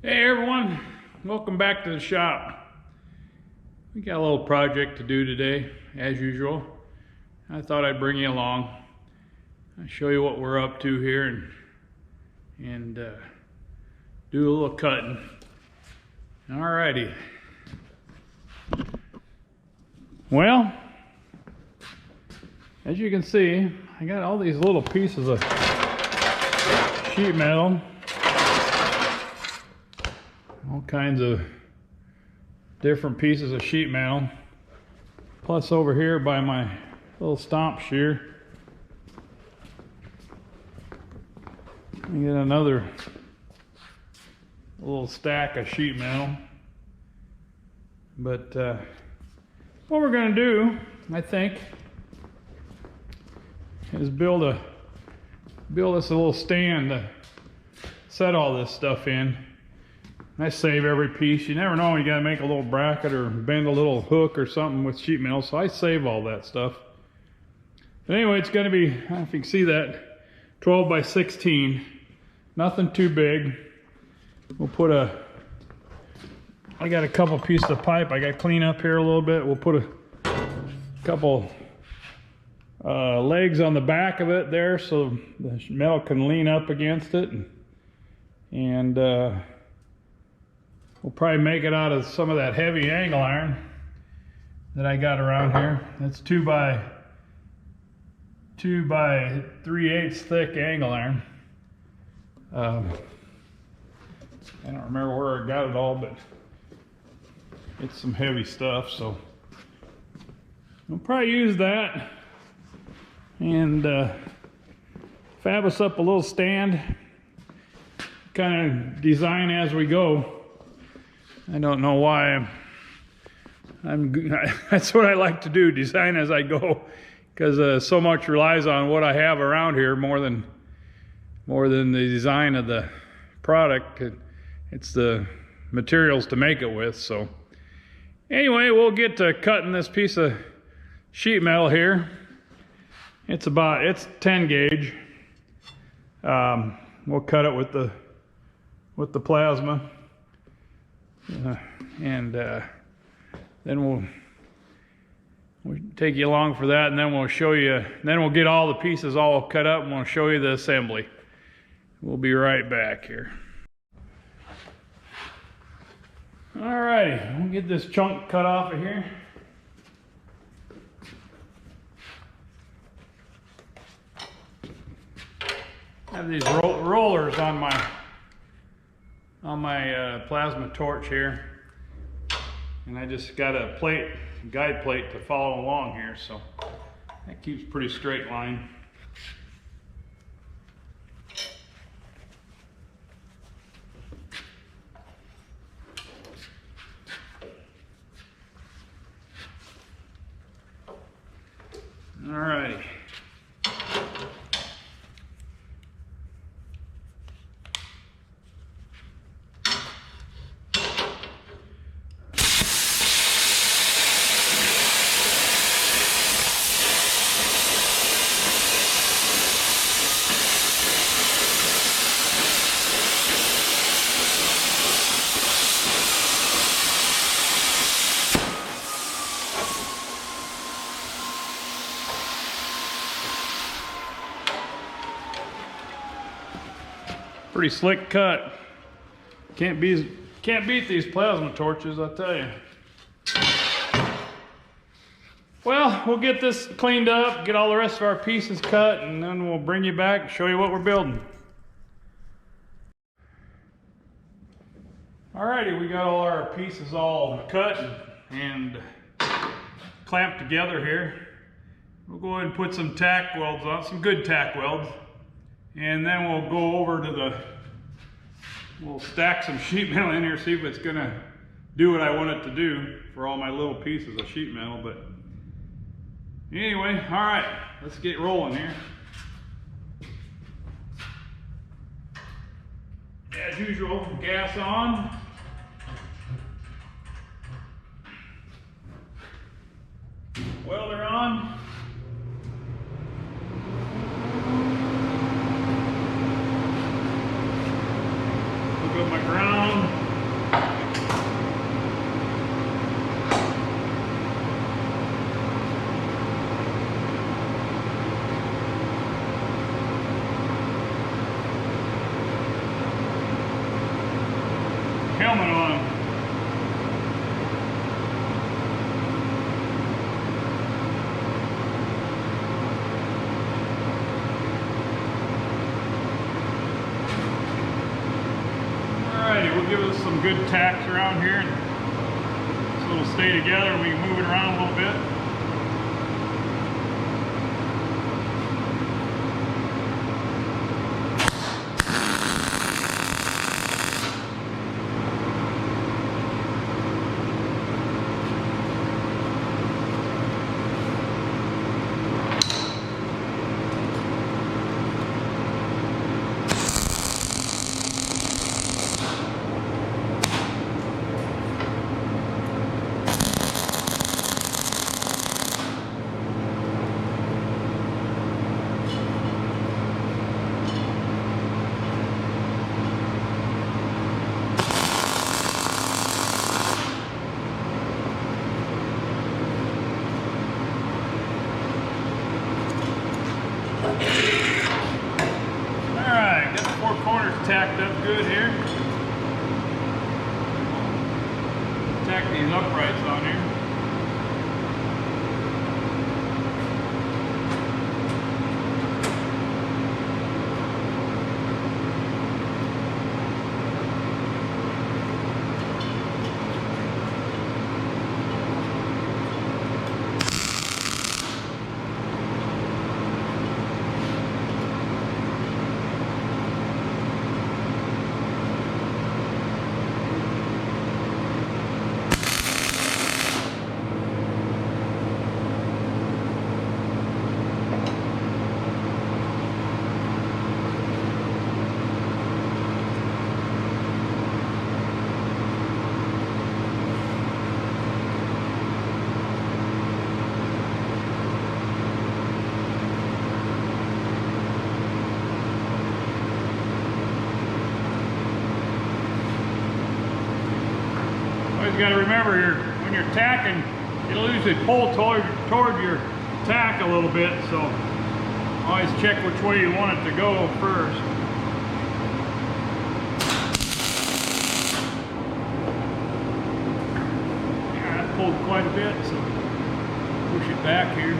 Hey everyone, welcome back to the shop. We got a little project to do today, as usual. I thought I'd bring you along. I'll show you what we're up to here and do a little cutting. Alrighty. Well, as you can see, I got all these little pieces of sheet metal. All kinds of different pieces of sheet metal. Plus over here by my little stomp shear, I get another little stack of sheet metal. But what we're going to do, I think, is build us a little stand to set all this stuff in. I save every piece. You never know, you gotta make a little bracket or bend a little hook or something with sheet metal, so I save all that stuff. But anyway, it's gonna be, I don't know if you can see that, 12 by 16. Nothing too big. We'll put I got a couple pieces of pipe I got to clean up here a little bit. We'll put a couple legs on the back of it there so the metal can lean up against it. And we'll probably make it out of some of that heavy angle iron that I got around here. That's 2 by 3/8 thick angle iron. I don't remember where I got it all, but it's some heavy stuff, so we'll probably use that and fab us up a little stand, kind of design as we go. I don't know why that's what I like to do, design as I go, because so much relies on what I have around here more than the design of the product. It's the materials to make it with. So anyway, we'll get to cutting this piece of sheet metal here. It's 10 gauge. We'll cut it with the plasma. And then we'll take you along for that, and then we'll show you, then we'll get all the pieces all cut up and we'll show you the assembly. We'll be right back here. Alrighty, we'll get this chunk cut off of here. I have these rollers on my plasma torch here, and I just got a guide plate to follow along here, so that keeps pretty straight line. Alrighty. Pretty slick cut. Can't beat these plasma torches, I'll tell you. Well, we'll get this cleaned up, get all the rest of our pieces cut, and then we'll bring you back and show you what we're building. Alrighty, we got all our pieces all cut and clamped together here. We'll go ahead and put some tack welds on, some good tack welds. And then we'll go over to we'll stack some sheet metal in here, see if it's gonna do what I want it to do for all my little pieces of sheet metal. But anyway, all right, let's get rolling here. As usual, gas on. Welder on. Got my ground. Helmet on. Alrighty, we'll give it some good tacks around here, so it'll stay together and we can move it around a little bit. Alright, got the four corners tacked up good here. Tack these uprights on here. You got to remember, when you're tacking, it'll usually pull toward your tack a little bit, so always check which way you want it to go first. Yeah, that pulled quite a bit, so push it back here.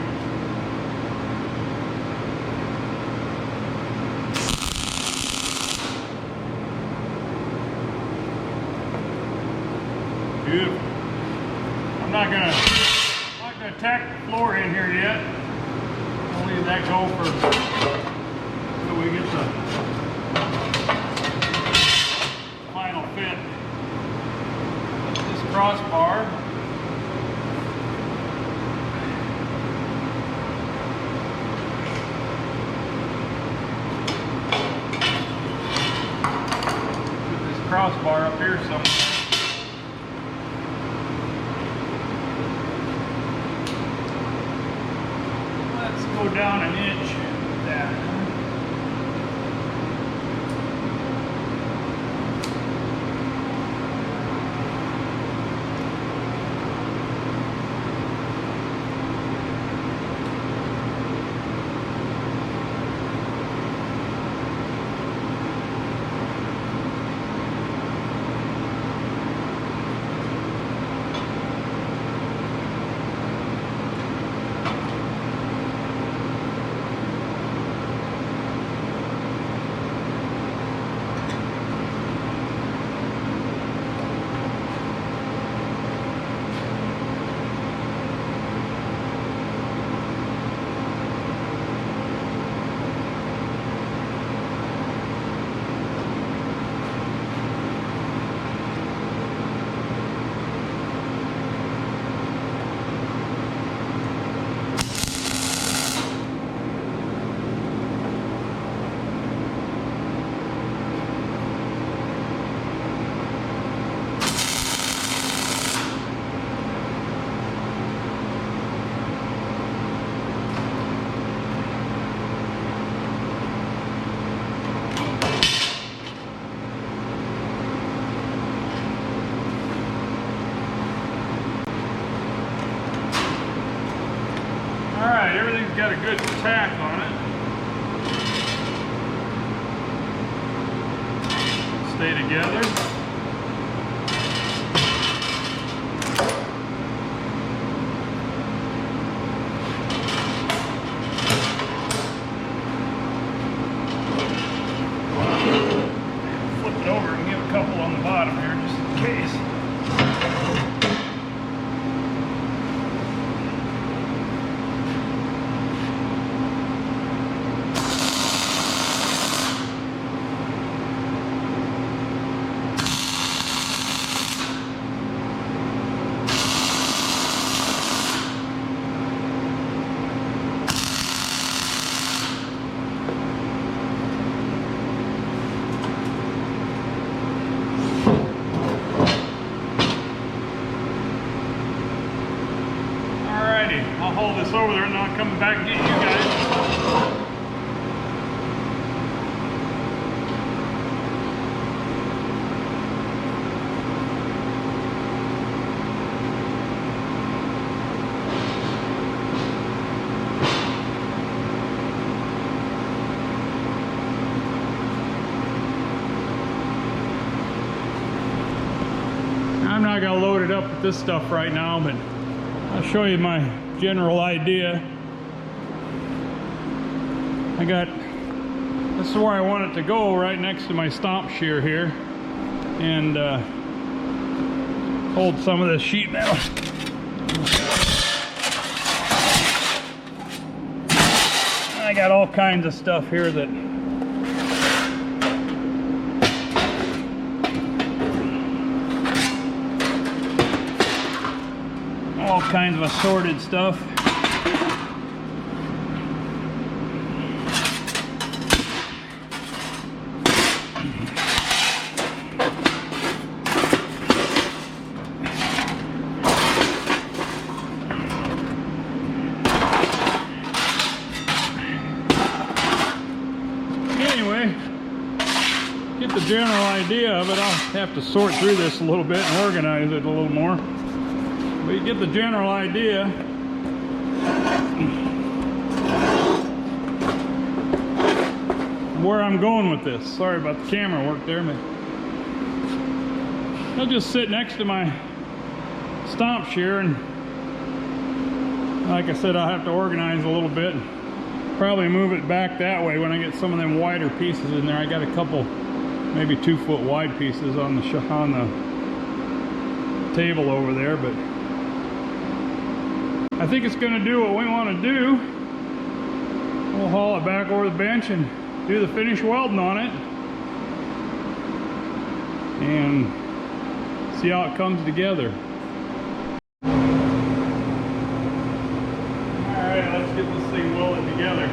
Beautiful. I'm not gonna tack the floor in here yet. I'll leave that go for until we get the final fit. This crossbar. Put this crossbar up here somewhere. Go down an inch with that. got a good tack on it. Stay together. Flip it over and give a couple on the bottom here just in case. I'll hold this over there and I'll come back and get you guys. I'm not going to load it up with this stuff right now, but I'll show you my general idea. This is where I want it to go, right next to my stomp shear here, and hold some of this sheet metal. I got all kinds of stuff here that all kinds of assorted stuff. Anyway, get the general idea of it. I'll have to sort through this a little bit and organize it a little more. But you get the general idea. Where I'm going with this. Sorry about the camera work there, but I'll just sit next to my stomp shear, and like I said, I'll have to organize a little bit. Probably move it back that way when I get some of them wider pieces in there. I got a couple, maybe 2 foot wide pieces on the table over there, but I think it's going to do what we want to do. We'll haul it back over the bench and do the finish welding on it and see how it comes together. Alright, let's get this thing welded together.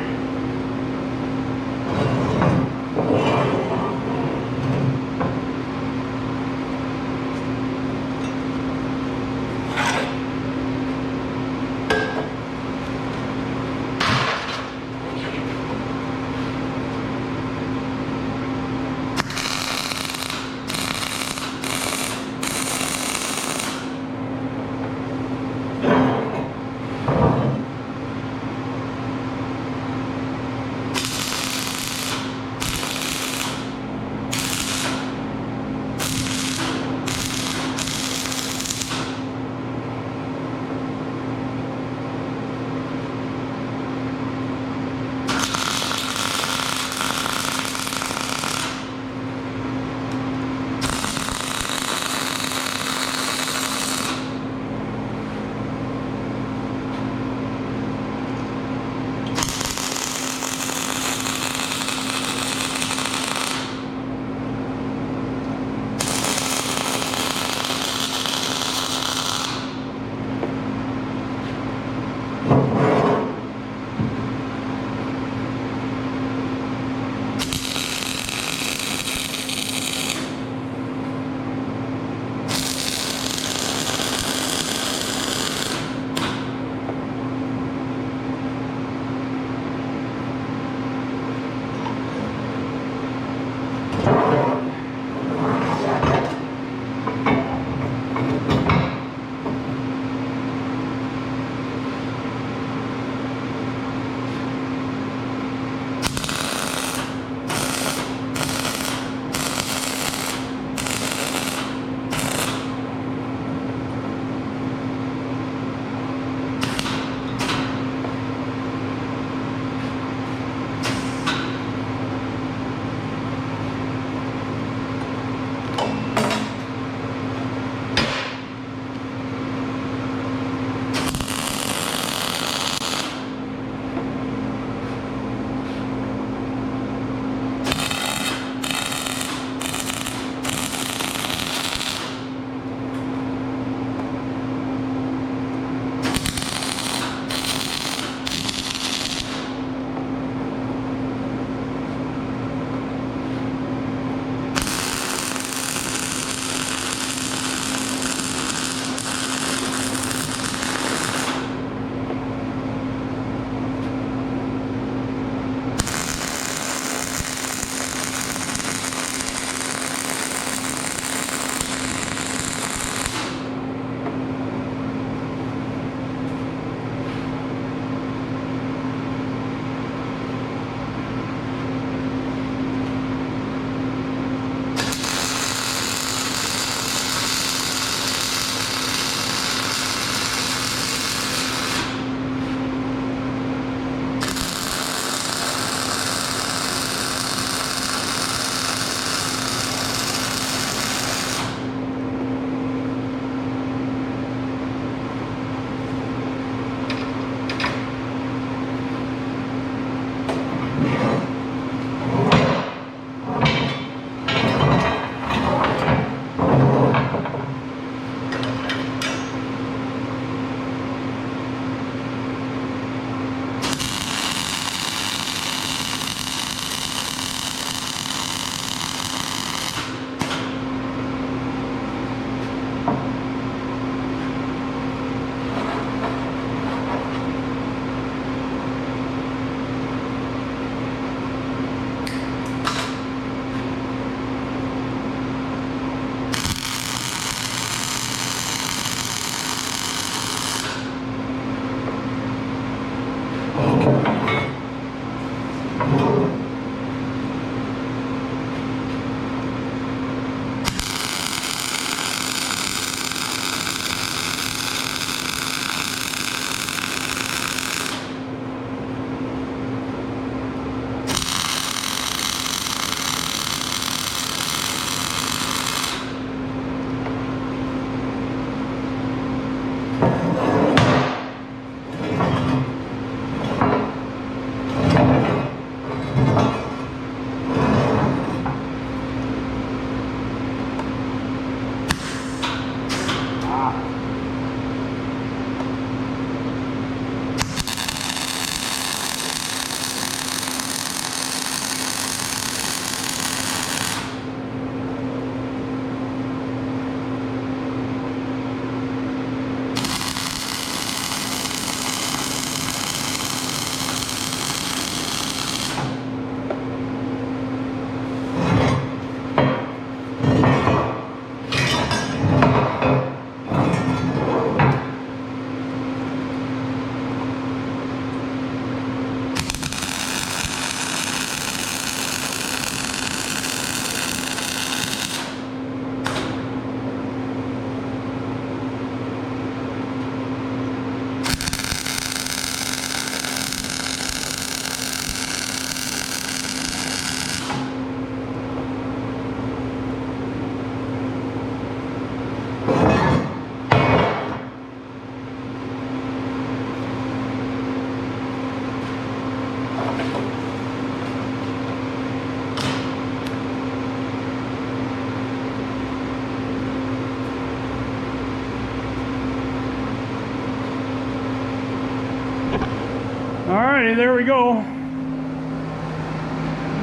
Alrighty, there we go.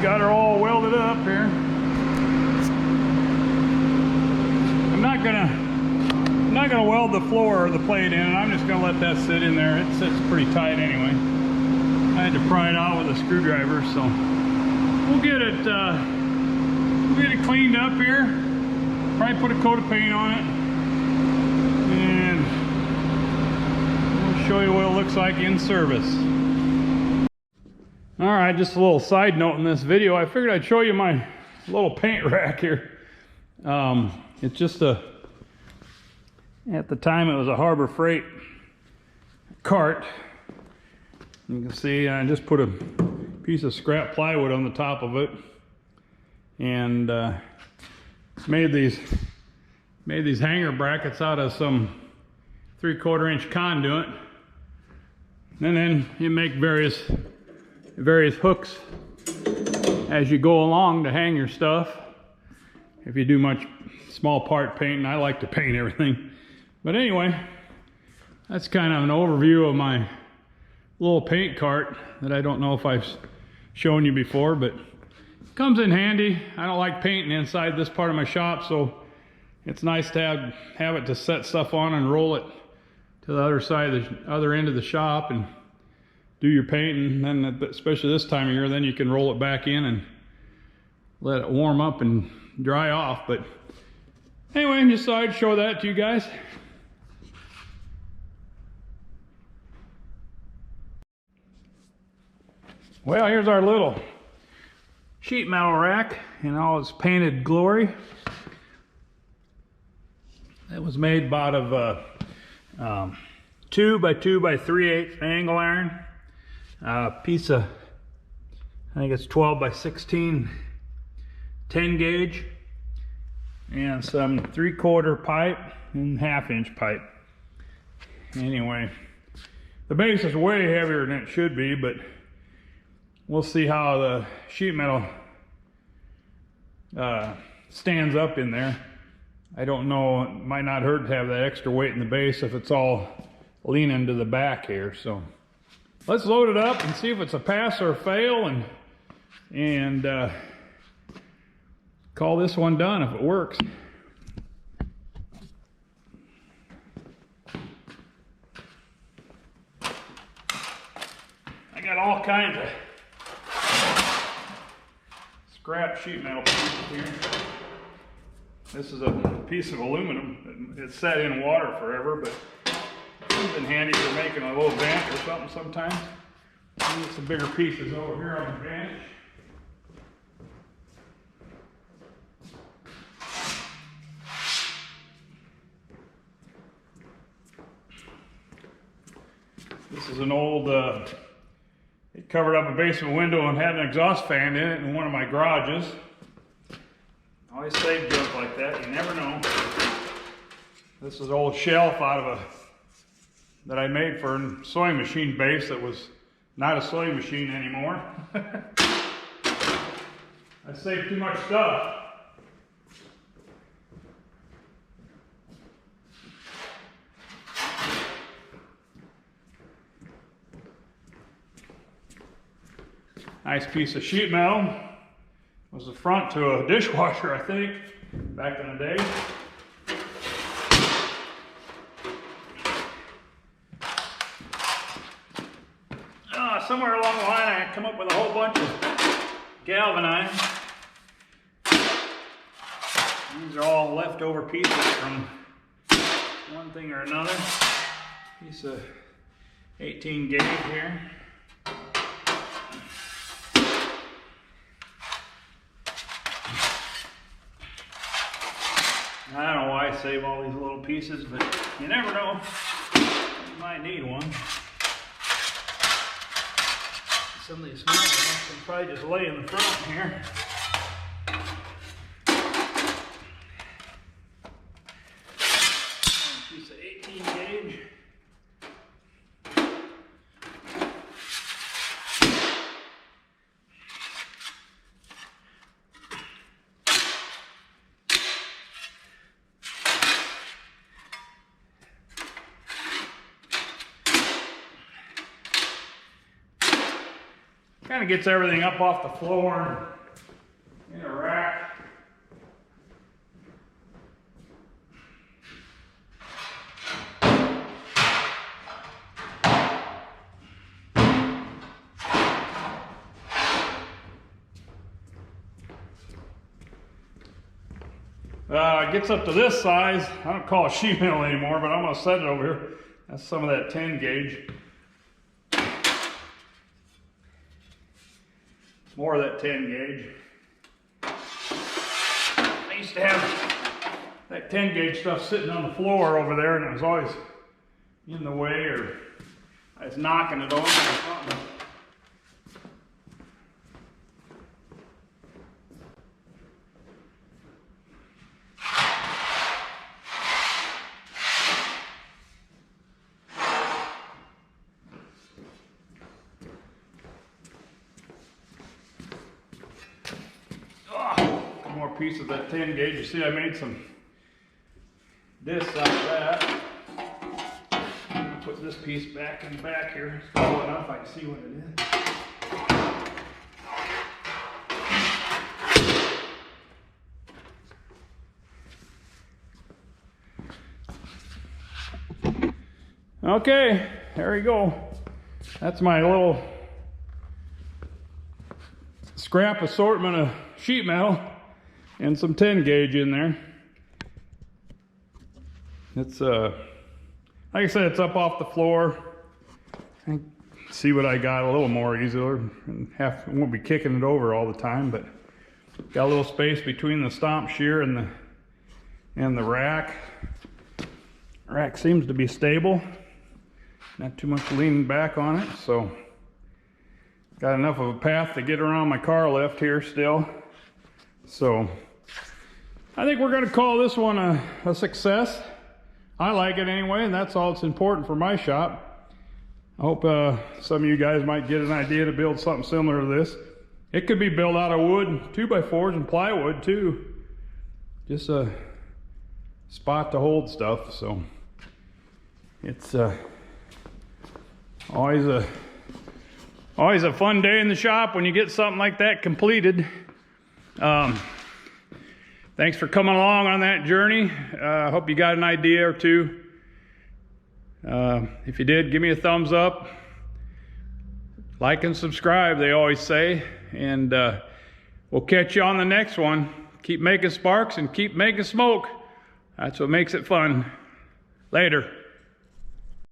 Got her all welded up here. I'm not gonna weld the floor or the plate in. I'm just gonna let that sit in there. It sits pretty tight anyway. I had to pry it out with a screwdriver, so we'll get it cleaned up here. Probably put a coat of paint on it, and we'll show you what it looks like in service. All right, just a little side note in this video. I figured I'd show you my little paint rack here. It's just at the time it was a Harbor Freight cart. You can see I just put a piece of scrap plywood on the top of it, and made these hanger brackets out of some 3/4 inch conduit, and then you make various hooks as you go along to hang your stuff. If you do much small part painting, I like to paint everything. But anyway, that's kind of an overview of my little paint cart that I don't know if I've shown you before, but it comes in handy. I don't like painting inside this part of my shop, so it's nice to have it to set stuff on and roll it to the other side of the other end of the shop and do your painting. And then, especially this time of year, then you can roll it back in and let it warm up and dry off. But anyway, I just thought I'd show that to you guys. Well, here's our little sheet metal rack in all its painted glory. It was made out of 2 by 2 by 3/8 angle iron. Piece of, I think it's 12 by 16 10 gauge, and some 3/4 pipe and 1/2 inch pipe. Anyway, the base is way heavier than it should be, but we'll see how the sheet metal stands up in there. I don't know, it might not hurt to have that extra weight in the base if it's all leaning to the back here. So let's load it up and see if it's a pass or a fail, and call this one done if it works. kinds of scrap sheet metal pieces here. This is a piece of aluminum. It's set in water forever, but it's been handy for making a little vent or something sometimes. Get some bigger pieces over here on the bench. This is an old, it covered up a basement window and had an exhaust fan in it in one of my garages. Always save junk like that, you never know. This is an old shelf that I made for a sewing machine base that was not a sewing machine anymore. I saved too much stuff. Nice piece of sheet metal. Was the front to a dishwasher, I think, back in the day. Somewhere along the line, I come up with a whole bunch of galvanized. These are all leftover pieces from one thing or another. Piece of 18 gauge here. I don't know why I save all these little pieces, but you never know. You might need one. Some of these smaller ones can probably just lay in the front here. A piece of 18 gauge. Kind of gets everything up off the floor and in a rack. It gets up to this size. I don't call it sheet metal anymore, but I'm going to set it over here. That's some of that 10 gauge. More of that 10 gauge. I used to have that 10 gauge stuff sitting on the floor over there, and it was always in the way, or I was knocking it over or something. More piece of that 10 gauge. You see I made some discs out of that. I'm going to put this piece back in the back here. It's low enough I can see what it is. Okay, there you go. That's my little scrap assortment of sheet metal and some 10 gauge in there. It's like I said, it's up off the floor. I see what I got a little more easier, and won't be kicking it over all the time, but got a little space between the stomp shear and the rack. Rack seems to be stable, not too much leaning back on it, so got enough of a path to get around my car lift here still. So I think we're going to call this one a success. I like it anyway, and that's all that's important for my shop. I hope some of you guys might get an idea to build something similar to this. It could be built out of wood, 2x4s and plywood too. Just a spot to hold stuff. So it's always a fun day in the shop when you get something like that completed. Thanks for coming along on that journey. I hope you got an idea or two. If you did, give me a thumbs up. Like and subscribe, they always say. And we'll catch you on the next one. Keep making sparks and keep making smoke. That's what makes it fun. Later.